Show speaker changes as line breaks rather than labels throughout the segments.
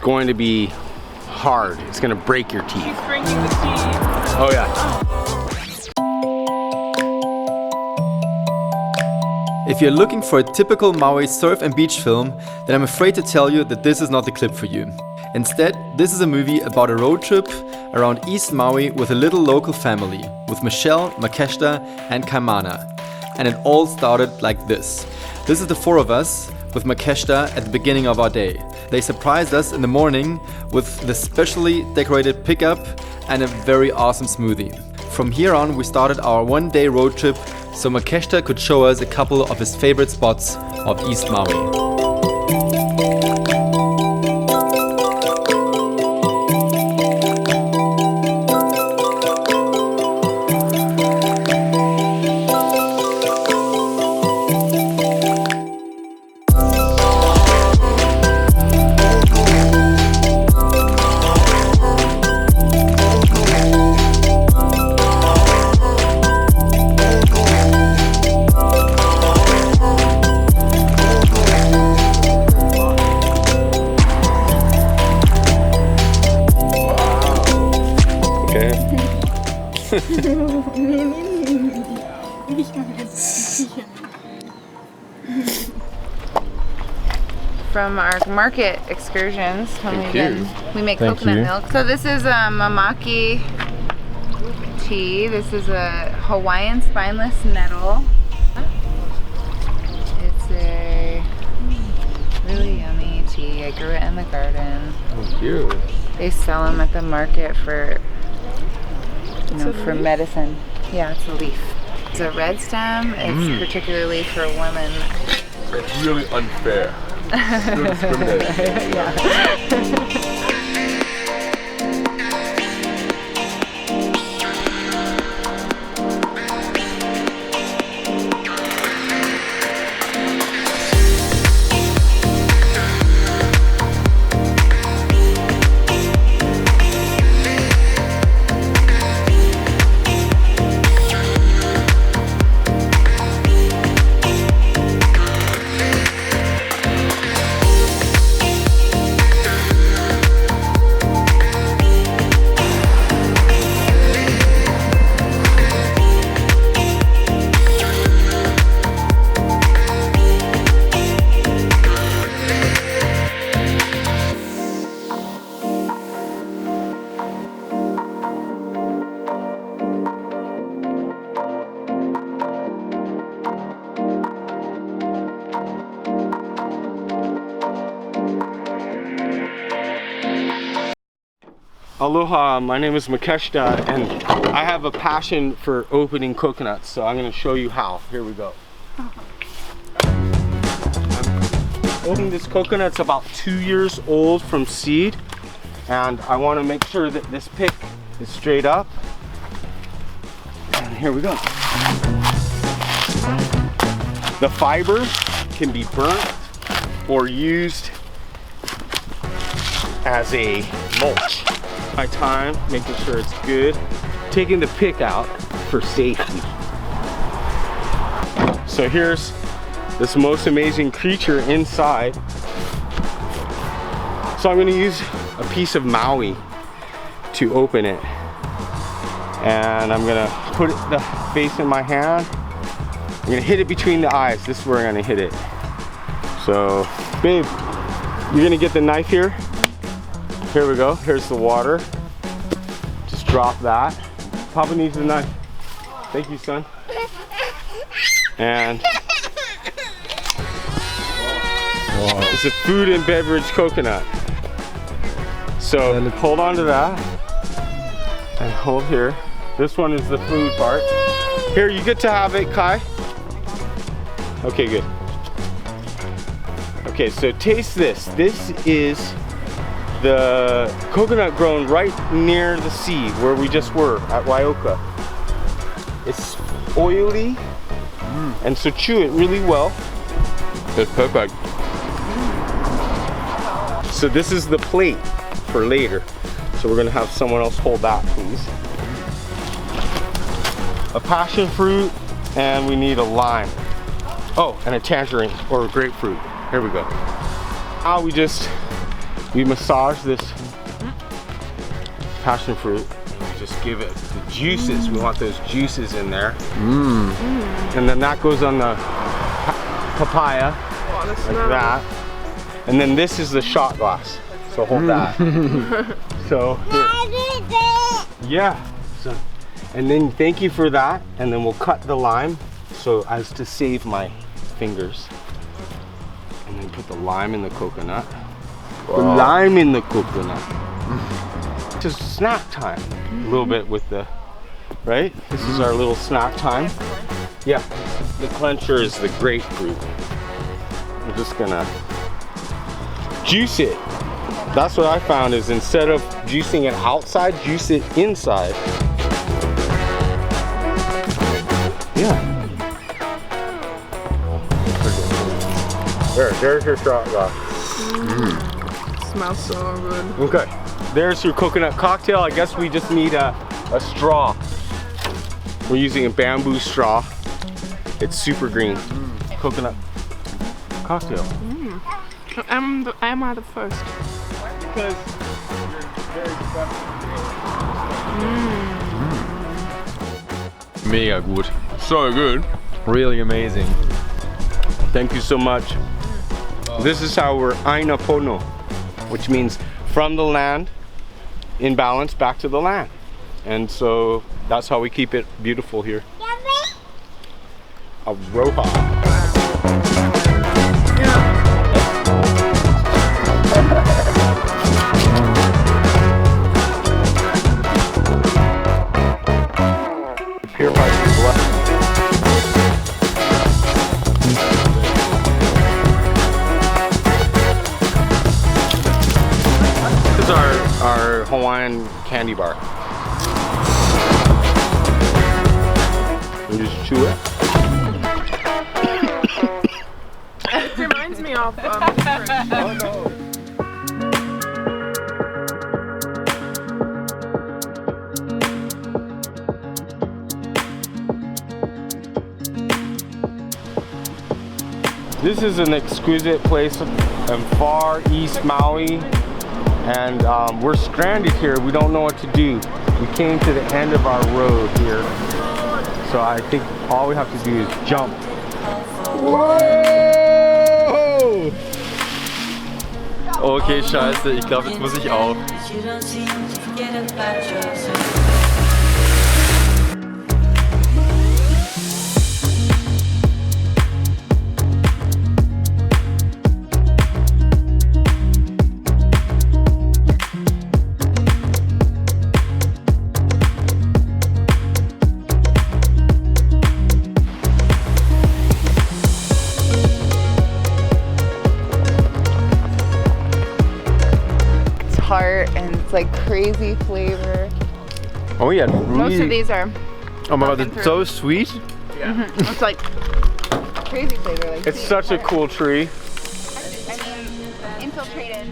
going to be hard. It's going to break your teeth.
She's drinking the tea.
Oh yeah.
If you're looking for a typical Maui surf and beach film, then I'm afraid to tell you that this is not the clip for you. Instead, this is a movie about a road trip around East Maui with a little local family, with Michelle, Makeshta and Kaimana. And it all started like this. This is the four of us, with Makeshta at the beginning of our day. They surprised us in the morning with the specially decorated pickup and a very awesome smoothie. From here on, we started our one-day road trip so Makeshta could show us a couple of his favorite spots of East Maui.
From our market excursions when we make coconut milk. So this is a mamaki tea. This is a Hawaiian spineless nettle. It's a really yummy tea. I grew it in the garden.
Thank you.
They sell them at the market for, you know, for medicine. Yeah, it's a leaf. It's a red stem. It's particularly for women.
It's really unfair. Yeah. Aloha, my name is Makeshta and I have a passion for opening coconuts, so I'm going to show you how. Here we go. I'm opening this coconut's about 2 years old from seed, and I want to make sure that this pick is straight up. And here we go. The fiber can be burnt or used as a mulch. My time making sure it's good, taking the pick out for safety. So here's this most amazing creature inside. So I'm going to use a piece of Maui to open it, and I'm going to put the face in my hand. I'm going to hit it between the eyes. This is where I'm going to hit it. So babe, you're going to get the knife here. Here we go. Here's the water. Just drop that. Papa needs the knife. Thank you, son. And it's a food and beverage coconut. So hold on to that and hold here. This one is the food part. Here, you get to have it, Kai. Okay, good. Okay, so taste this. This is the coconut grown right near the sea where we just were at Waioka. It's oily, and so chew it really well. It's perfect. So this is the plate for later. So we're gonna have someone else hold that, please. A passion fruit, and we need a lime. Oh, and a tangerine or a grapefruit. Here we go. Now we just we massage this passion fruit. Just give it the juices. We want those juices in there. And then that goes on the papaya, like that. And then this is the shot glass. So hold that. So here. Yeah. So, and then thank you for that. And then we'll cut the lime so as to save my fingers. And then put the lime in the coconut. The lime in the coconut. Just snack time. A little bit with the, right? This is our little snack time. Yeah. The clencher is the grapefruit. I'm just gonna juice it. That's what I found is instead of juicing it outside, juice it inside. Yeah. There's your shot glass.
Smells so good.
Okay. There's your coconut cocktail. I guess we just need a straw. We're using a bamboo straw. It's super green. Coconut cocktail.
I'm at the first.
Because you're very special.
Mega gut.
So good.
Really amazing.
Thank you so much. This is our aina pono, which means from the land, in balance, back to the land. And so that's how we keep it beautiful here. Aloha. Pure by the blood. This is our Hawaiian candy bar. You just chew it.
It reminds me of different.
Oh no. This is an exquisite place in far east Maui, and we're stranded here. We don't know what to do. We came to the end of our road here, so I think all we have to do is jump. Whoa!
Okay, scheiße, ich glaube, jetzt muss ich auch.
Tart and it's like crazy flavor.
Oh yeah,
Most of these are.
Oh my god, it's so sweet.
It's like crazy flavor. Like
it's such a cool tree.
I mean, infiltrated.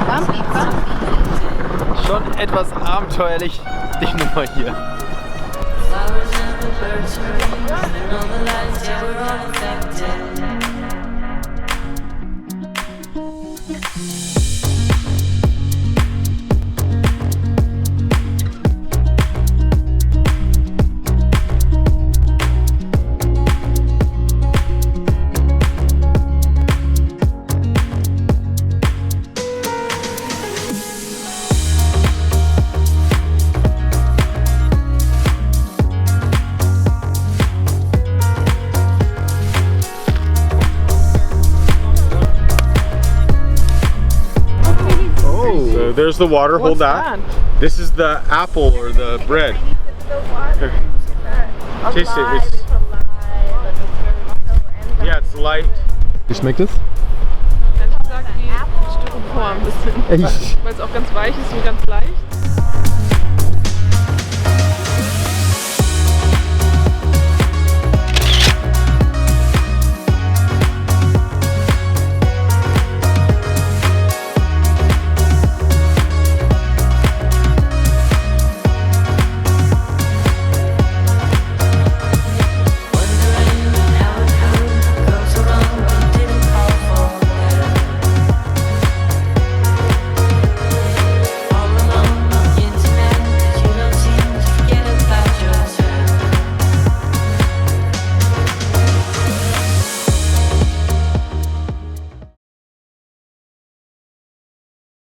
Bumpy.
Schon etwas abenteuerlich, die Nummer hier.
So there's the water. Hold that. This is the apple or the bread. Here. Taste it. It's, yeah, it's light.
Wie schmeckt es?
Ehrlich gesagt wie Styropor ein bisschen.
Echt?
Weil es auch ganz weich ist und ganz leicht.